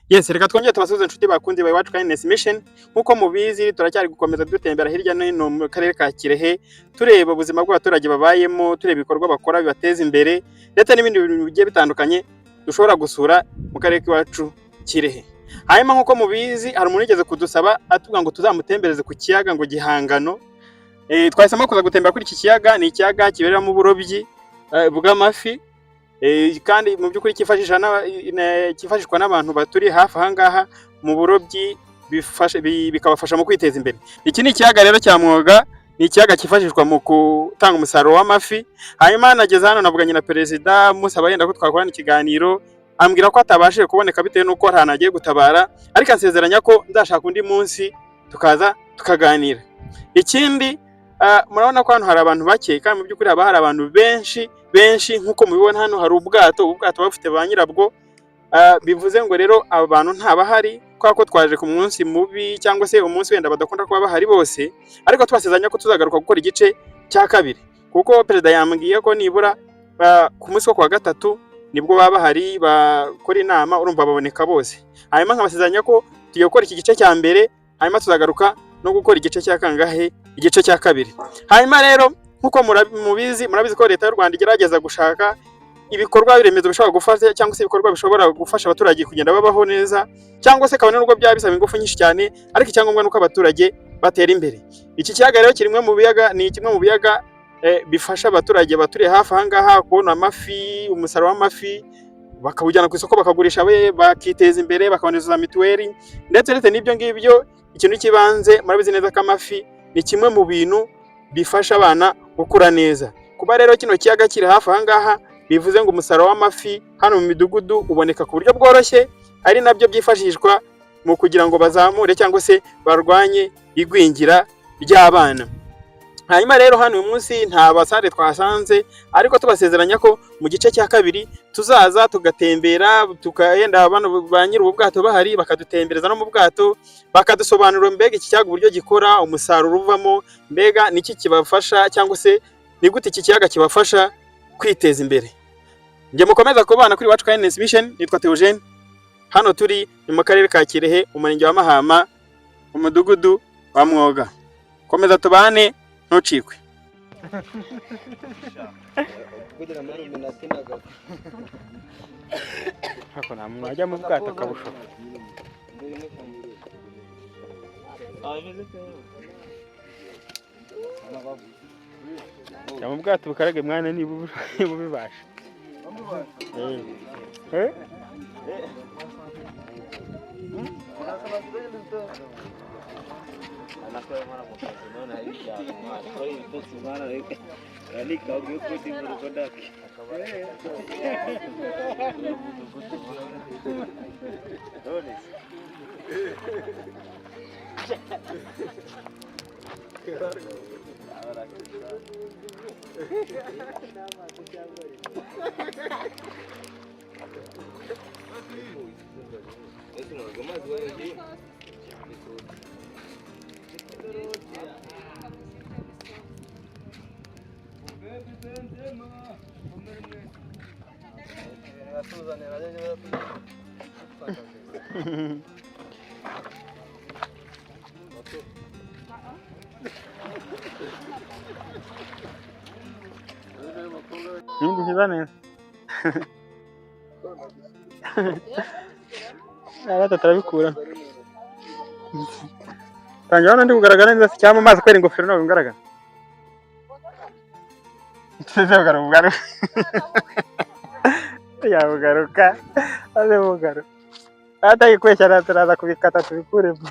Yes, reka twongere tubasubize inshuti bakunzi ba Iwacu Kindness Mission. Nkuko mubizi turacyari gukomeza dutembera hirya no hino mu karere ka Kirehe, tureba ubuzima bw'abaturage babayemo, tureba ibikorwa bakora bibateza imbere, ndetse n'ibindi bintu bigiye bitandukanye dushobora gusura mu karere k'iwacu Kirehe. Hanyuma nkuko mubizi hari umuntu yigeze kudusaba atubwira ngo tuzamutembereze ku kiyaga ngo Gihangano. Twahisemo kuza gutembera kuri iki kiyaga, ni ikiyaga kiberamo uburobyi bw'amafi. Kandi mu by'ukuri kifashishwa n'abantu baturi hafi ahangaha mu burobyi bikabafasha mu kwiteza imbere. Iki ni ikiyaga rero cya Mwoga, ni ikiyaga kifashishwa mu gutanga umusaruro w'amafi. Hanyuma nageze hano navuganye na perezida musaba yenda ko twakorana ikiganiro, ambwira ko atabashije kuboneka bitewe n'uko hari agiye gutabara, ariko ansezeranya ko ndashaka undi munsi tukaza tukaganira. Ikindi murabona ko hano hari abantu bake, kandi mu by'ukuri haba hari abantu benshi nkuko mubibona hano hari ubwato bafite ba nyirabwo. Bivuze ngo rero aba bantu ntabahari kwa ko twaje ku munsi mubi cyangwa se umunsi wenda badakunda kuba bahari bose, ariko twasezeranya ko tuzagaruka gukora igice cya kabiri, kuko perezida yambwiye ko nibura ku munsi wo kwa gatatu nibwo baba bahari bakora inama, urumva baboneka bose. Hanyuma nkabasezeranya ko tugiye gukora iki gice cya mbere, hanyuma tuzagaruka no gukora igice cya kangahe, igice cya kabiri. Hanyuma rero nkuko murabizi ko leta y'u Rwanda igerageza gushaka ibikorwa biremezo bishobora gufasha cyangwa se ibikorwa bishobora gufasha abaturage kugenda babaho neza, cyangwa se kabone n'ubwo byaba bisaba ingufu nyinshi cyane, ariko icyangombwa nuko abaturage batera imbere. Iki kiyaga rero kimwe mu biyaga bifasha abaturage baturiye hafi ahangaha kubona amafi, umusaruro w'amafi, bakawujyana ku isoko bakagurisha bakiteza imbere, bakaboneza mituweli, ndetse n'ibyo ngibyo. Ikintu kibanze murabizi neza ko amafi ni kimwe mu bintu bifasha abana gukura neza. Kuba rero kino kiyaga kiri hafi ahangaha bivuze ngo umusaruro w'amafi hano mu midugudu uboneka ku buryo bworoshye, ari nabyo byifashishwa mu kugira ngo bazamure cyangwa se barwanye igwingira ry'abana. Hanyuma rero hano uyu munsi nta basare twasanze, ariko tubasezeranya ko mu gice cya kabiri tuzaza tugatembera, tukayenda ba nyiri ubu bwato bahari bakadutembereza no mu bwato, bakadusobanurira mbega iki cyaga uburyo gikora, umusaruro uvamo, mbega niki kibafasha cyangwa se ni gute iki kiyaga kibafasha kwiteza imbere. Njye mukomeza kubana kuri Iwacu Kindness Mission, nitwa Theogene. Hano turi ni mu karere ka Kirehe, umurenge wa Mahama, umudugudu wa Mwoga. Komeza tubane ntucikwe. Hako nta muntu wajya mu bwato akabushoka. Ya mu bwato bukarage mwana niba ubibasha. Nungu hibane. Abata turabikura. Tangira hano ndi kugaragara neza cyangwa amazi kwera ingofero nawe ngaragara. Tuzagarugara. Yabugaruka. Azebugaru. Ataye kwesha turaza kubikata tubikuremo.